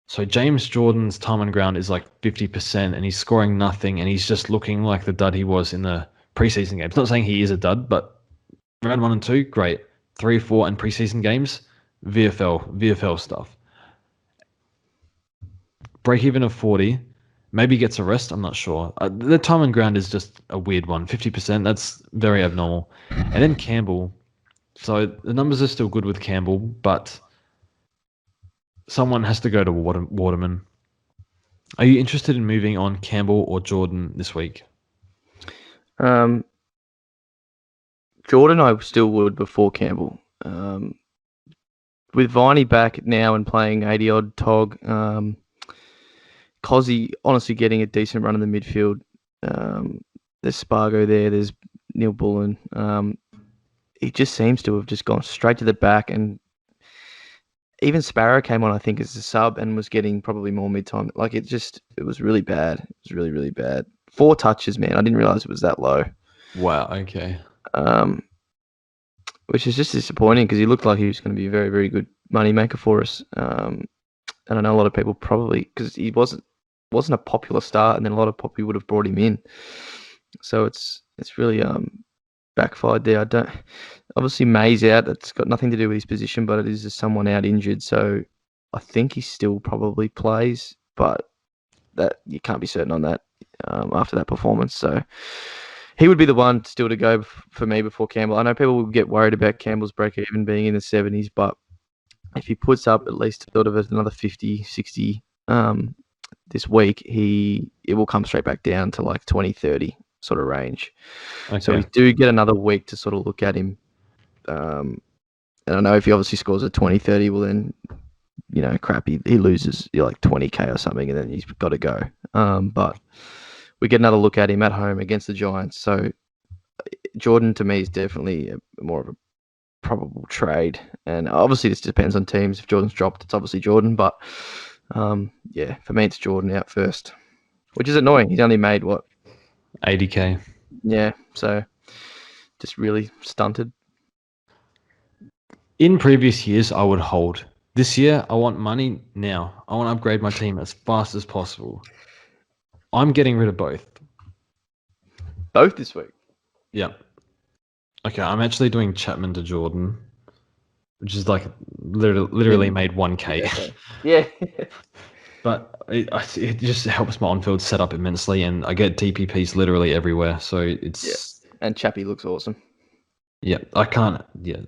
So James Jordan's time on ground is like 50%, and he's scoring nothing, and he's just looking like the dud he was in the preseason games. Not saying he is a dud, but round 1 and 2, great. 3, 4, and preseason games, VFL stuff. Break even of 40. Maybe gets a rest. I'm not sure. The time on ground is just a weird one. 50%. That's very abnormal. And then Campbell. So the numbers are still good with Campbell, but someone has to go to Waterman. Are you interested in moving on Campbell or Jordan this week? Jordan, I still would before Campbell. With Viney back now and playing 80-odd Tog, Cozzy honestly getting a decent run in the midfield. There's Spargo there. There's Neil Bullen. He just seems to have just gone straight to the back, and even Sparrow came on, I think, as a sub and was getting probably more mid-time. Like it was really bad. It was really, really bad. 4 touches, man. I didn't realize it was that low. Wow. Okay. Which is just disappointing because he looked like he was going to be a very, very good moneymaker for us. And I know a lot of people probably because he wasn't a popular start, and then a lot of people would have brought him in. So it's really backfired there. Obviously May's out. That's got nothing to do with his position, but it is just someone out injured. So I think he still probably plays, but that you can't be certain on that after that performance. So he would be the one still to go for me before Campbell. I know people will get worried about Campbell's break-even being in the 70s, but if he puts up at least sort of another 50, 60 this week, it will come straight back down to like 20, 30 sort of range. Okay. So we do get another week to sort of look at him. And I know if he obviously scores a 20, 30, well then, crap, he loses like 20k or something, and then he's got to go. But we get another look at him at home against the Giants. So Jordan to me is definitely more of a probable trade. And obviously this depends on teams. If Jordan's dropped, it's obviously Jordan. But yeah, for me, it's Jordan out first, which is annoying. He's only made what? 80k. Yeah, so just really stunted. In previous years, I would hold. This year, I want money now. I want to upgrade my team as fast as possible. I'm getting rid of both. Both this week? Yeah. Okay, I'm actually doing Chapman to Jordan. which is like literally made 1K. Okay. Yeah. But it just helps my on-field setup immensely, and I get DPPs literally everywhere. So Yeah. it's And Chappie looks awesome. yeah, I can't. Yeah,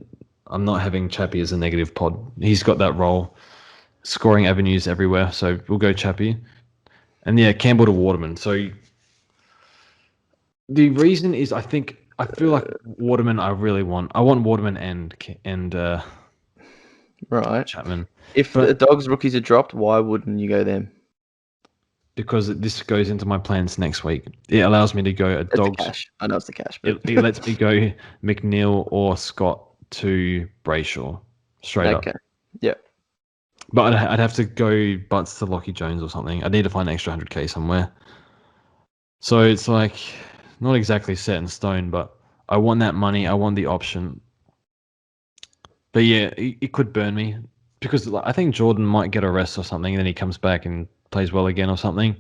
I'm not having Chappie as a negative pod. He's got that role, scoring avenues everywhere. So we'll go Chappie, and yeah, Campbell to Waterman. So the reason is I feel like Waterman. I really want. I want Waterman and Right. Chapman, If the but Dogs rookies are dropped, why wouldn't you go them? because this goes into my plans next week. It allows me to go a It's the Dogs. cash. I know it's the cash, but It lets me go McNeil or Scott to Brayshaw straight okay. up. Yeah. But I'd have to go Butts to Lockie Jones or something. I'd need to find an extra 100K somewhere. So it's like not exactly set in stone, but I want that money. I want the option. But yeah, it could burn me because I think Jordan might get a rest or something, and then he comes back and plays well again or something.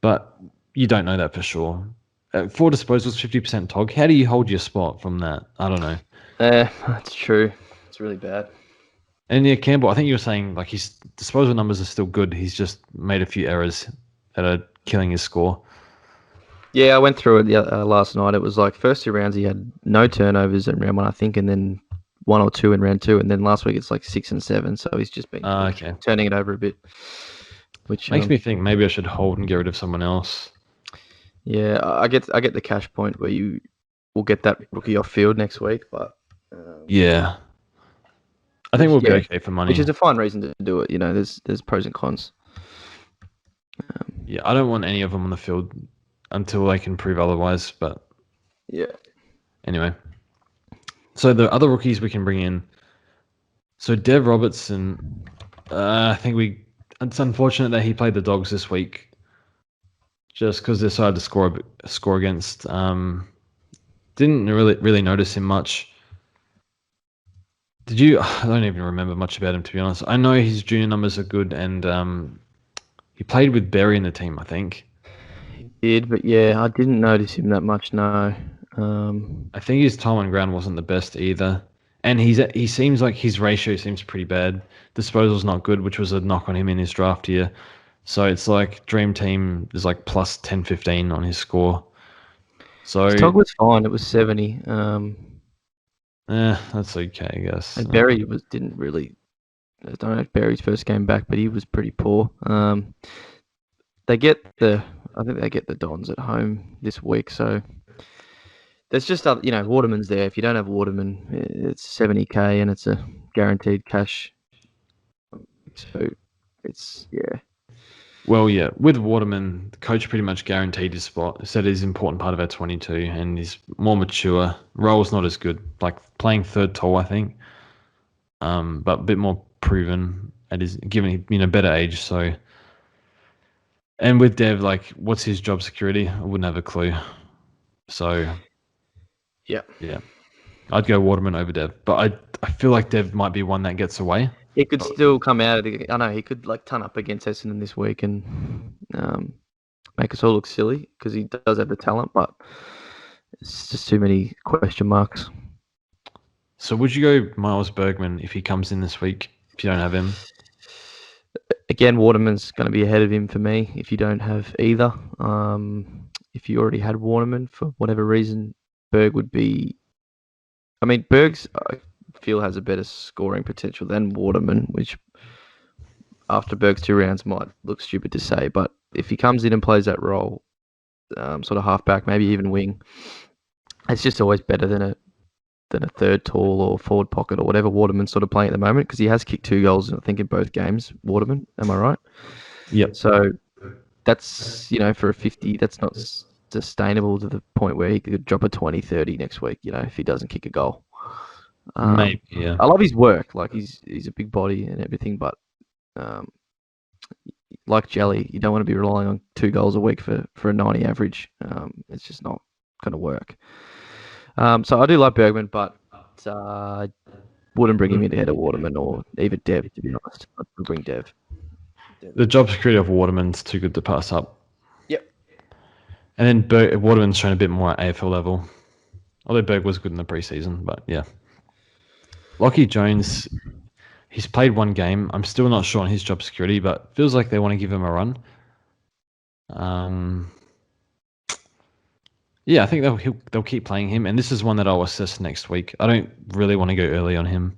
But you don't know that for sure. 4 disposals, 50% tog. How do you hold your spot from that? I don't know. That's true. It's really bad. And yeah, Campbell, I think you were saying like his disposal numbers are still good. He's just made a few errors that are killing his score. Yeah, I went through it last night. It was like first 2 rounds he had no turnovers in round one, I think, and then 1 or 2 in round 2, and then last week it's like 6 and 7. So he's just been Okay. turning it over a bit, which Makes me think maybe I should hold and get rid of someone else. yeah, I get the cash point where you will get that rookie off field next week, but Yeah. I think we'll be okay for money. which is a fine reason to do it. You know, there's pros and cons. Yeah, I don't want any of them on the field until they can prove otherwise. But Yeah. anyway, so the other rookies we can bring in. So Dev Robertson, I think it's unfortunate that he played the Dogs this week, just because they decided to score against. Didn't really notice him much. Did you? I don't even remember much about him, to be honest. I know his junior numbers are good, and he played with Berry in the team, I think. He did, but yeah, I didn't notice him that much. No. I think his time on ground wasn't the best either, and he seems like his ratio seems pretty bad. Disposal's not good, which was a knock on him in his draft year. So it's like Dream Team is like plus 10, 15 on his score. So his tog was fine. It was 70. that's okay, I guess. And Berry didn't really. I don't know if Berry's first game back, but he was pretty poor. I think they get the Dons at home this week, so there's just Waterman's there. If you don't have Waterman, it's 70K and it's a guaranteed cash. So it's Well, yeah, with Waterman, the coach pretty much guaranteed his spot. Said he's an important part of our 22, and he's more mature. Role's not as good, like playing third tall, I think, but a bit more proven at his given better age. So, and with Dev, like, what's his job security? I wouldn't have a clue. So, yeah. I'd go Waterman over Dev, but I feel like Dev might be one that gets away. He could still come out. I know he could like ton up against Essendon this week and make us all look silly because he does have the talent, but it's just too many question marks. So would you go Miles Bergman if he comes in this week, if you don't have him? Again, Waterman's going to be ahead of him for me if you don't have either. If you already had Waterman for whatever reason, Berg would be... I mean, Berg's, I feel, has a better scoring potential than Waterman, which after Berg's 2 rounds might look stupid to say, but if he comes in and plays that role, sort of halfback, maybe even wing, it's just always better than a third tall or forward pocket or whatever Waterman's sort of playing at the moment, because he has kicked 2 goals, I think, in both games, Waterman. Am I right? Yep. So that's, for a 50, that's not sustainable to the point where he could drop a 20, 30 next week, if he doesn't kick a goal. Maybe, yeah. I love his work. Like, he's a big body and everything, but like Jelly, you don't want to be relying on 2 goals a week for a 90 average. It's just not going to work. So I do like Bergman, but I wouldn't bring him in ahead of Waterman or even Dev, to be honest. I'd bring Dev. The job security of Waterman's too good to pass up. Yep. And then Waterman's shown a bit more at AFL level. Although Berg was good in the preseason, but yeah. Lockie Jones, he's played one game. I'm still not sure on his job security, but feels like they want to give him a run. Yeah, I think they'll keep playing him, and this is one that I'll assess next week. I don't really want to go early on him.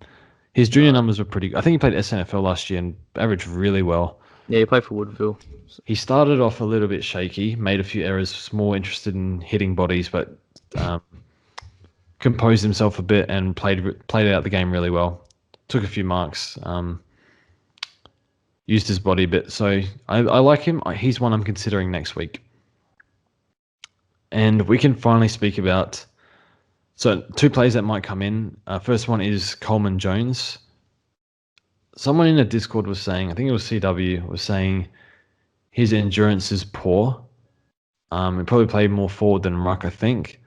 His junior numbers were pretty good. I think he played SNFL last year and averaged really well. Yeah, he played for Woodville. He started off a little bit shaky, made a few errors, was more interested in hitting bodies, but composed himself a bit and played out the game really well. Took a few marks, used his body a bit. So I like him. He's one I'm considering next week. And we can finally speak about two players that might come in. First one is Coleman Jones. Someone in the Discord was saying, I think it was CW, was saying his endurance is poor. He probably played more forward than ruck, I think.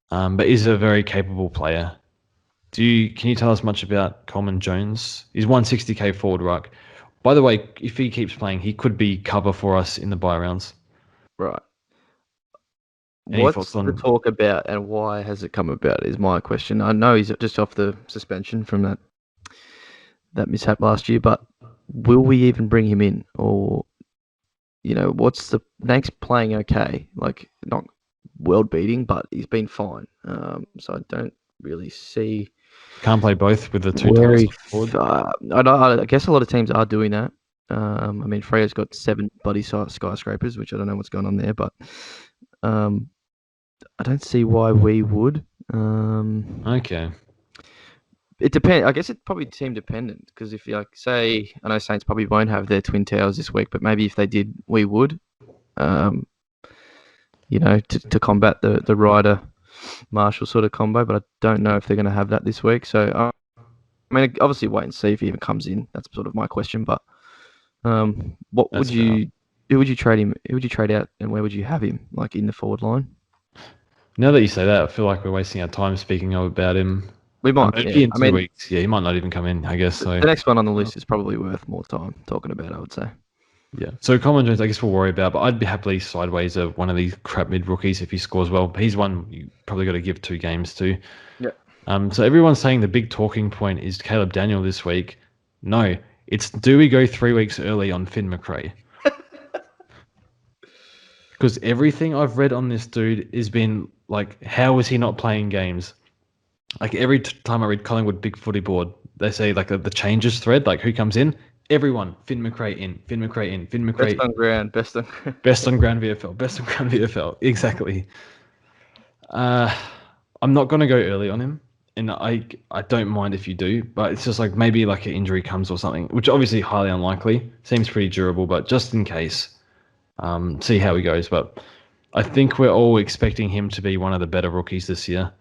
But is a very capable player. Can you tell us much about Coleman Jones? He's 160k forward ruck. By the way, if he keeps playing, he could be cover for us in the bye rounds. Right. Any What's the talk about and why has it come about is my question. I know he's just off the suspension from that mishap last year, but will we even bring him in? Or, what's the Nank's playing okay? Like, not world beating, but he's been fine. So I don't really see. Can't play both with the two titles forward. I guess a lot of teams are doing that. I mean, Freya's got 7 body skyscrapers, which I don't know what's going on there, but I don't see why we would. Okay. It depends. I guess it's probably team dependent because if you say, I know Saints probably won't have their twin towers this week, but maybe if they did, we would. To combat the Ryder Marshall sort of combo, but I don't know if they're going to have that this week. So I mean, obviously wait and see if he even comes in. That's sort of my question. But what would you? Who would you trade him? Who would you trade out, and where would you have him? Like in the forward line? Now that you say that, I feel like we're wasting our time speaking about him. We might. Maybe in 2 weeks. Yeah, he might not even come in, I guess. So the next one on the list is probably worth more time talking about, I would say. Yeah. So Colin Jones, I guess we'll worry about, but I'd be happily sideways of one of these crap mid rookies if he scores well. He's one you probably got to give 2 games to. Yeah. So everyone's saying the big talking point is Caleb Daniel this week. No, it's do we go 3 weeks early on Finn McRae? Because everything I've read on this dude has been like, how is he not playing games? Like every time I read Collingwood Big Footy Board, they say like the changes thread, like who comes in? Everyone, Finn McRae in, Finn McRae in, Finn McRae. Best on ground, best on ground VFL, best on ground VFL. Exactly. I'm not going to go early on him, and I don't mind if you do, but it's just like maybe like an injury comes or something, which obviously highly unlikely. Seems pretty durable, but just in case, see how he goes. But I think we're all expecting him to be one of the better rookies this year.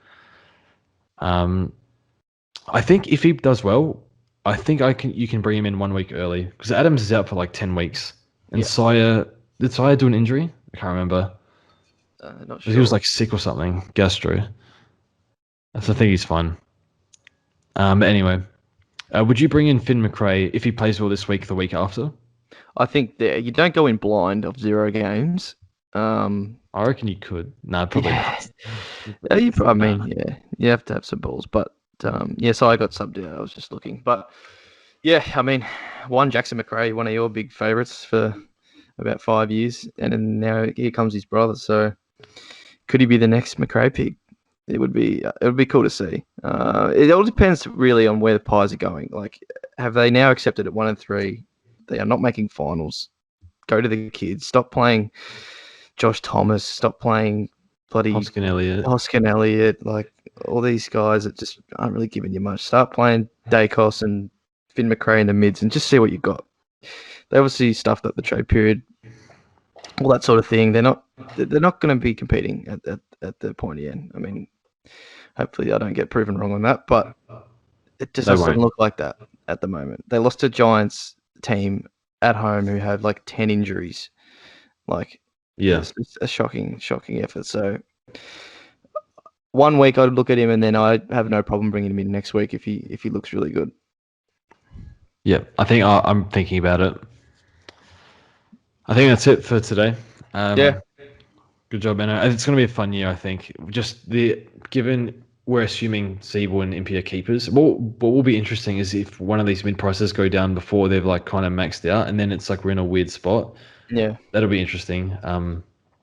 I think if he does well, I think you can bring him in 1 week early because Adams is out for like 10 weeks. And did Sire do an injury? I can't remember. Not sure. He was like sick or something, gastro. I think he's fine. But anyway, would you bring in Finn McRae if he plays well this week, the week after? I think you don't go in blind of 0 games. I reckon you could. No, probably not. You have to have some balls. But so I got subbed out. I was just looking. But yeah, I mean, Jackson McRae, one of your big favourites for about 5 years, and then now here comes his brother. So could he be the next McRae pick? It would be cool to see. It all depends really on where the Pies are going. Like, have they now accepted at 1 and 3? They are not making finals. Go to the kids. Stop playing Josh Thomas. Stop playing bloody Hoskin Elliott. Like all these guys that just aren't really giving you much. Start playing Dacos and Finn McRae in the mids and just see what you got. They obviously stuffed up the trade period, all that sort of thing. They're not going to be competing at the pointy end. I mean, hopefully I don't get proven wrong on that, but it just doesn't look like that at the moment. They lost to Giants team at home who have like 10 injuries. Like, it's a shocking effort. So 1 week I'd look at him and then I have no problem bringing him in next week if he looks really good. Yeah, I think I'm thinking about it. I think that's it for today. Good job, Benno. It's going to be a fun year, I think. Just given we're assuming Siebel and Impey are keepers. What will be interesting is if one of these mid prices go down before they've like kind of maxed out, and then it's like we're in a weird spot. Yeah. That'll be interesting.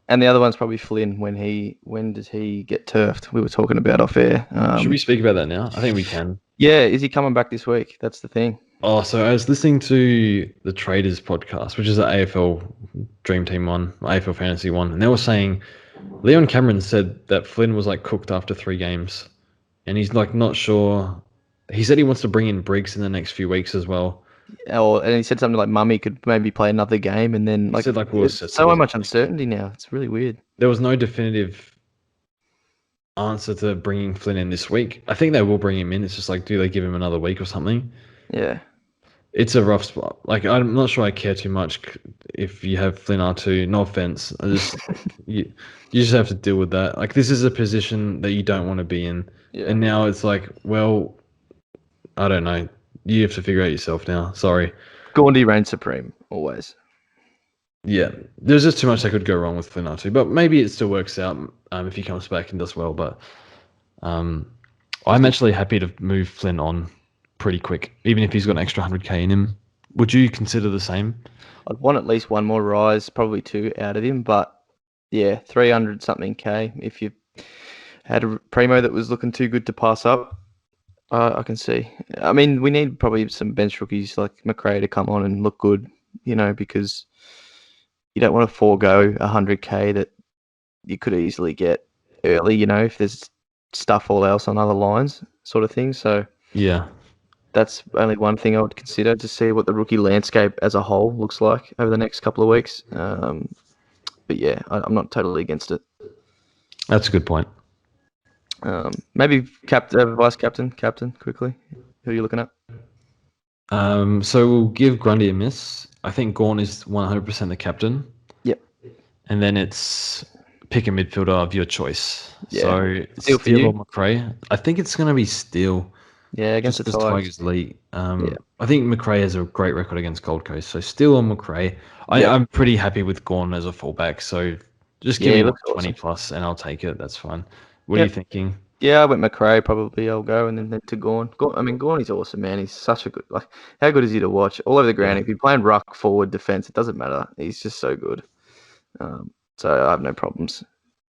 And the other one's probably Flynn. When does he get turfed? We were talking about off air. Should we speak about that now? I think we can. Yeah, is he coming back this week? That's the thing. Oh, so I was listening to the Traders podcast, which is the AFL Dream Team one, AFL Fantasy one, and they were saying Leon Cameron said that Flynn was like cooked after 3 games, and he's like not sure. He said he wants to bring in Briggs in the next few weeks as well. And he said something like Mummy could maybe play another game, and then He said, like, there's so much uncertainty now. It's really weird. There was no definitive answer to bringing Flynn in this week. I think they will bring him in. It's just like, do they give him another week or something? Yeah. It's a rough spot. Like, I'm not sure I care too much if you have Flynn R2. No offense. You just have to deal with that. Like, this is a position that you don't want to be in. Yeah. And now it's like, well, I don't know. You have to figure out yourself now. Sorry. Gaundy reigns supreme, always. Yeah. There's just too much that could go wrong with Flynn R2. But maybe it still works out if he comes back and does well. But I'm actually happy to move Flynn on pretty quick, even if he's got an extra 100k in him. Would you consider the same? I'd want at least one more rise, probably 2 out of him, but yeah, 300 something k. If you had a primo that was looking too good to pass up, I can see. I mean, we need probably some bench rookies like McRae to come on and look good, because you don't want to forego 100k that you could easily get early, if there's stuff all else on other lines, sort of thing. So yeah. That's only one thing I would consider to see what the rookie landscape as a whole looks like over the next couple of weeks. But yeah, I'm not totally against it. That's a good point. Maybe vice captain quickly. Who are you looking at? So we'll give Grundy a miss. I think Gawn is 100% the captain. Yep. And then it's pick a midfielder of your choice. Yeah. So Steele or McRae. I think it's going to be Steele. Yeah, against the Tigers elite. I think McRae has a great record against Gold Coast. So Steele or McRae. I'm pretty happy with Gawn as a fullback. So just give me 20 plus and I'll take it. That's fine. What are you thinking? Yeah, I went McRae probably. I'll go and then to Gawn. Gawn is awesome, man. He's such a good. Like, how good is he to watch? All over the ground. If you're playing ruck, forward, defense, it doesn't matter. He's just so good. So I have no problems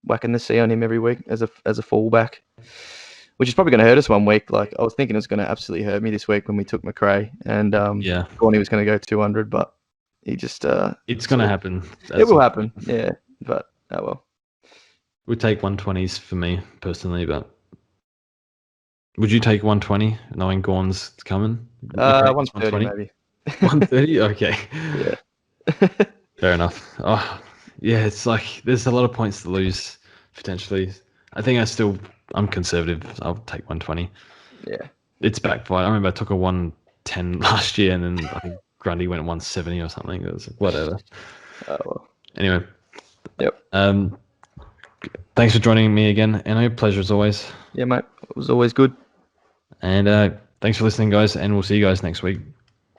whacking the C on him every week as a fullback, which is probably going to hurt us one week. Like, I was thinking it was going to absolutely hurt me this week when we took McRae and Gawney was going to go 200, but he just it's going to happen. It will happen. Yeah, but oh well. We'll take 120s for me personally, but would you take 120 knowing Gawn's coming? 130 maybe. 130? Okay. Yeah. Fair enough. Oh, yeah, it's like there's a lot of points to lose potentially. I think I'm conservative. I'll take 120. Yeah. It's backfired. I remember I took a 110 last year and then I think Grundy went 170 or something. It was whatever. Oh, well. Anyway. Yep. Thanks for joining me again, Anno. Pleasure as always. Yeah, mate. It was always good. And thanks for listening, guys, and we'll see you guys next week.